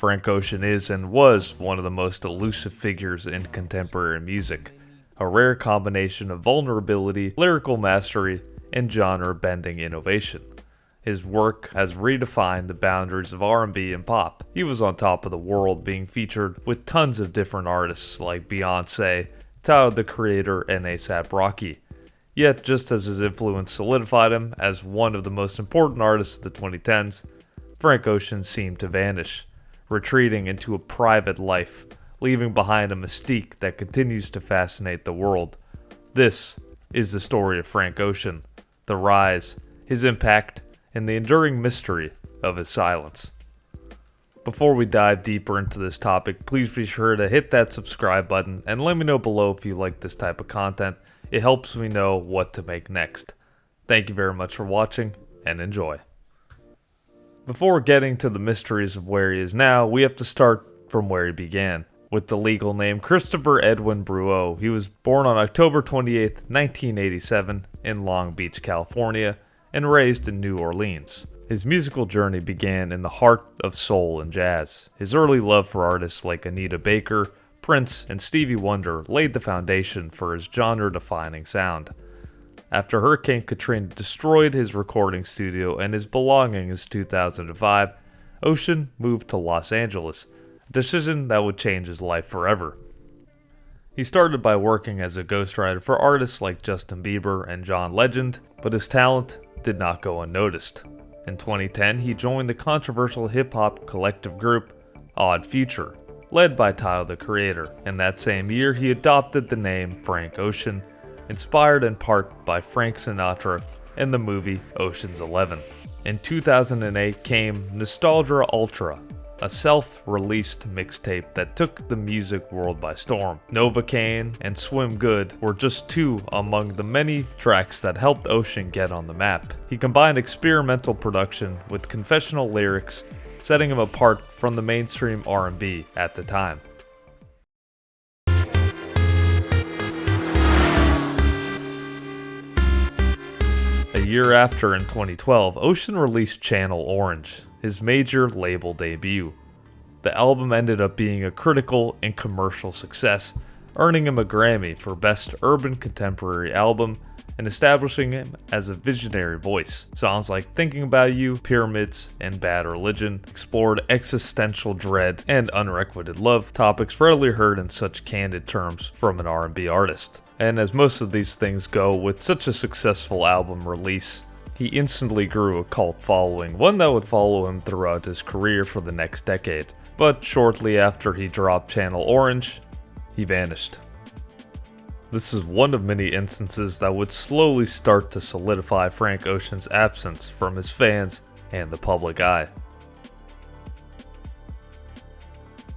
Frank Ocean is and was one of the most elusive figures in contemporary music, a rare combination of vulnerability, lyrical mastery, and genre-bending innovation. His work has redefined the boundaries of R&B and pop. He was on top of the world, being featured with tons of different artists like Beyonce, Tyler the Creator, and A$AP Rocky. Yet, just as his influence solidified him as one of the most important artists of the 2010s, Frank Ocean seemed to vanish, retreating into a private life, leaving behind a mystique that continues to fascinate the world. This is the story of Frank Ocean, the rise, his impact, and the enduring mystery of his silence. Before we dive deeper into this topic, please be sure to hit that subscribe button and let me know below if you like this type of content. It helps me know what to make next. Thank you very much for watching, and enjoy. Before getting to the mysteries of where he is now, we have to start from where he began. With the legal name Christopher Edwin Breaux, he was born on October 28, 1987 in Long Beach, California, and raised in New Orleans. His musical journey began in the heart of soul and jazz. His early love for artists like Anita Baker, Prince, and Stevie Wonder laid the foundation for his genre-defining sound. After Hurricane Katrina destroyed his recording studio and his belongings in 2005, Ocean moved to Los Angeles, a decision that would change his life forever. He started by working as a ghostwriter for artists like Justin Bieber and John Legend, but his talent did not go unnoticed. In 2010, he joined the controversial hip-hop collective group Odd Future, led by Tyler the Creator, and that same year he adopted the name Frank Ocean, inspired in part by Frank Sinatra and the movie Ocean's 11. In 2008 came Nostalgia Ultra, a self-released mixtape that took the music world by storm. Novocaine and Swim Good were just two among the many tracks that helped Ocean get on the map. He combined experimental production with confessional lyrics, setting him apart from the mainstream R&B at the time. A year after, in 2012, Ocean released Channel Orange, his major label debut. The album ended up being a critical and commercial success, earning him a Grammy for Best Urban Contemporary Album and establishing him as a visionary voice. Songs like Thinking About You, Pyramids, and Bad Religion explored existential dread and unrequited love, topics rarely heard in such candid terms from an R&B artist. And as most of these things go, with such a successful album release, he instantly grew a cult following, one that would follow him throughout his career for the next decade. But shortly after he dropped Channel Orange, he vanished. This is one of many instances that would slowly start to solidify Frank Ocean's absence from his fans and the public eye.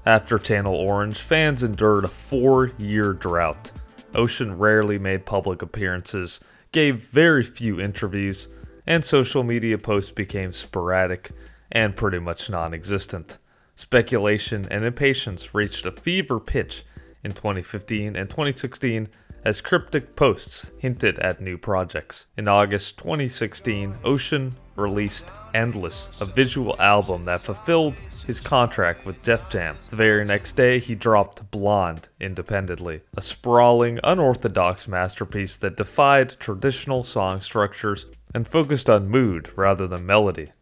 After Channel Orange, fans endured a 4-year drought. Ocean rarely made public appearances, gave very few interviews, and social media posts became sporadic and pretty much non-existent. Speculation and impatience reached a fever pitch in 2015 and 2016 as cryptic posts hinted at new projects. In August 2016, Ocean released Endless, a visual album that fulfilled his contract with Def Jam. The very next day, he dropped Blonde independently, a sprawling, unorthodox masterpiece that defied traditional song structures and focused on mood rather than melody.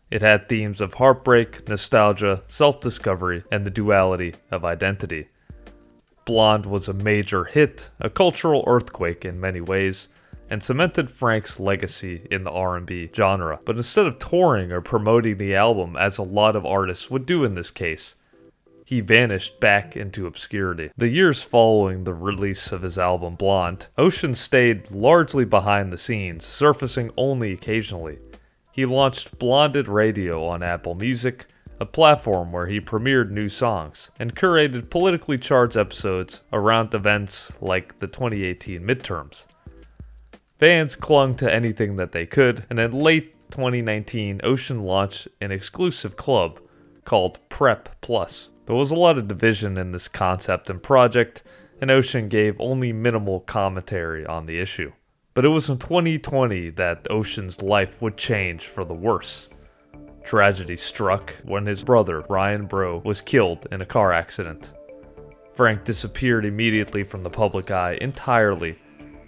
It had themes of heartbreak, nostalgia, self-discovery, and the duality of identity. Blonde was a major hit, a cultural earthquake in many ways, and cemented Frank's legacy in the R&B genre. But instead of touring or promoting the album as a lot of artists would do in this case, he vanished back into obscurity. The years following the release of his album Blonde, Ocean stayed largely behind the scenes, surfacing only occasionally. He launched Blonded Radio on Apple Music, a platform where he premiered new songs, and curated politically charged episodes around events like the 2018 midterms. Fans clung to anything that they could, and in late 2019, Ocean launched an exclusive club called Prep Plus. There was a lot of division in this concept and project, and Ocean gave only minimal commentary on the issue. But it was in 2020 that Ocean's life would change for the worse. Tragedy struck when his brother, Ryan Breaux, was killed in a car accident. Frank disappeared immediately from the public eye entirely,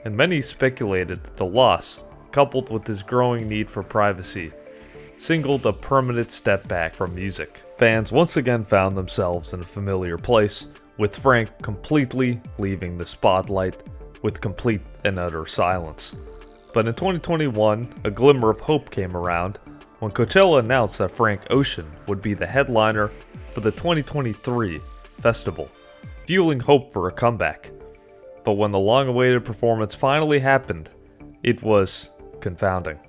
and many speculated that the loss, coupled with his growing need for privacy, signaled a permanent step back from music. Fans once again found themselves in a familiar place, with Frank completely leaving the spotlight with complete and utter silence. But in 2021, a glimmer of hope came around when Coachella announced that Frank Ocean would be the headliner for the 2023 festival, fueling hope for a comeback. But when the long-awaited performance finally happened, it was confounding.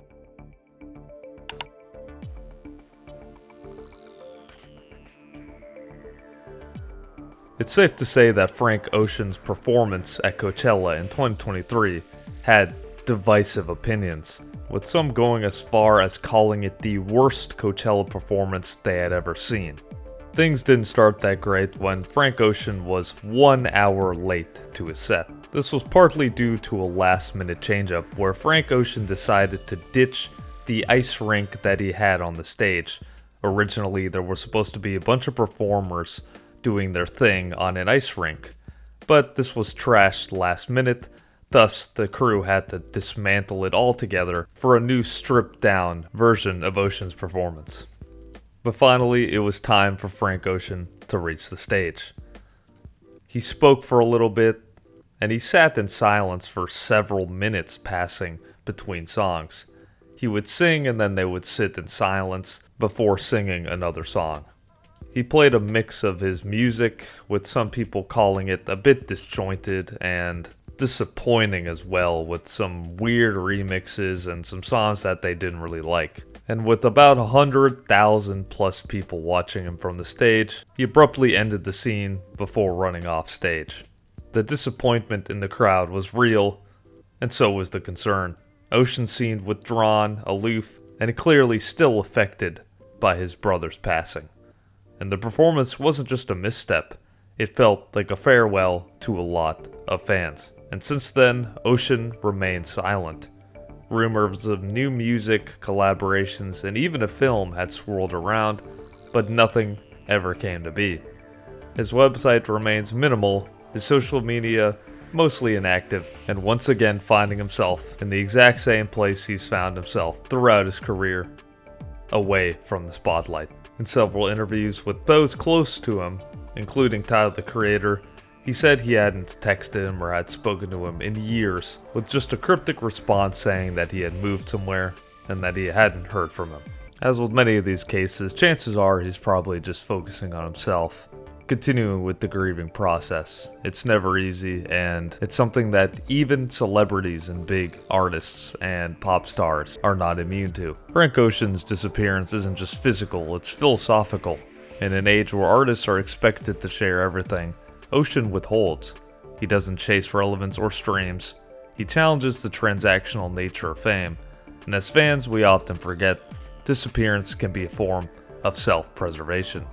It's safe to say that Frank Ocean's performance at Coachella in 2023 had divisive opinions, with some going as far as calling it the worst Coachella performance they had ever seen. Things didn't start that great when Frank Ocean was 1 hour late to his set. This was partly due to a last-minute change-up where Frank Ocean decided to ditch the ice rink that he had on the stage. Originally, there were supposed to be a bunch of performers doing their thing on an ice rink, but this was trashed last minute, thus the crew had to dismantle it altogether for a new stripped-down version of Ocean's performance. But finally, it was time for Frank Ocean to reach the stage. He spoke for a little bit, and he sat in silence for several minutes passing between songs. He would sing and then they would sit in silence before singing another song. He played a mix of his music, with some people calling it a bit disjointed and disappointing as well, with some weird remixes and some songs that they didn't really like. And with about 100,000 plus people watching him from the stage, he abruptly ended the scene before running off stage. The disappointment in the crowd was real, and so was the concern. Ocean seemed withdrawn, aloof, and clearly still affected by his brother's passing. And the performance wasn't just a misstep, it felt like a farewell to a lot of fans. And since then, Ocean remained silent. Rumors of new music, collaborations, and even a film had swirled around, but nothing ever came to be. His website remains minimal, his social media mostly inactive, and once again finding himself in the exact same place he's found himself throughout his career, away from the spotlight. In several interviews with those close to him, including Tyler the Creator, he said he hadn't texted him or had spoken to him in years, with just a cryptic response saying that he had moved somewhere and that he hadn't heard from him. As with many of these cases, chances are he's probably just focusing on himself, continuing with the grieving process. It's never easy, and it's something that even celebrities and big artists and pop stars are not immune to. Frank Ocean's disappearance isn't just physical, it's philosophical. In an age where artists are expected to share everything, Ocean withholds. He doesn't chase relevance or streams. He challenges the transactional nature of fame. And as fans, we often forget disappearance can be a form of self-preservation.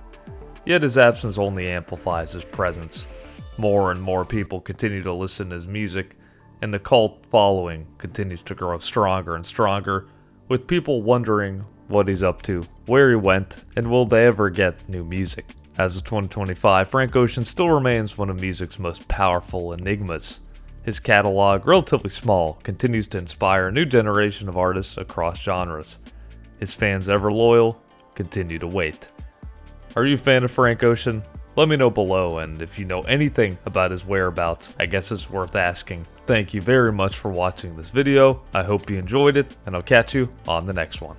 Yet his absence only amplifies his presence. More and more people continue to listen to his music, and the cult following continues to grow stronger and stronger, with people wondering what he's up to, where he went, and will they ever get new music. As of 2025, Frank Ocean still remains one of music's most powerful enigmas. His catalog, relatively small, continues to inspire a new generation of artists across genres. His fans, ever loyal, continue to wait. Are you a fan of Frank Ocean? Let me know below, and if you know anything about his whereabouts, I guess it's worth asking. Thank you very much for watching this video. I hope you enjoyed it, and I'll catch you on the next one.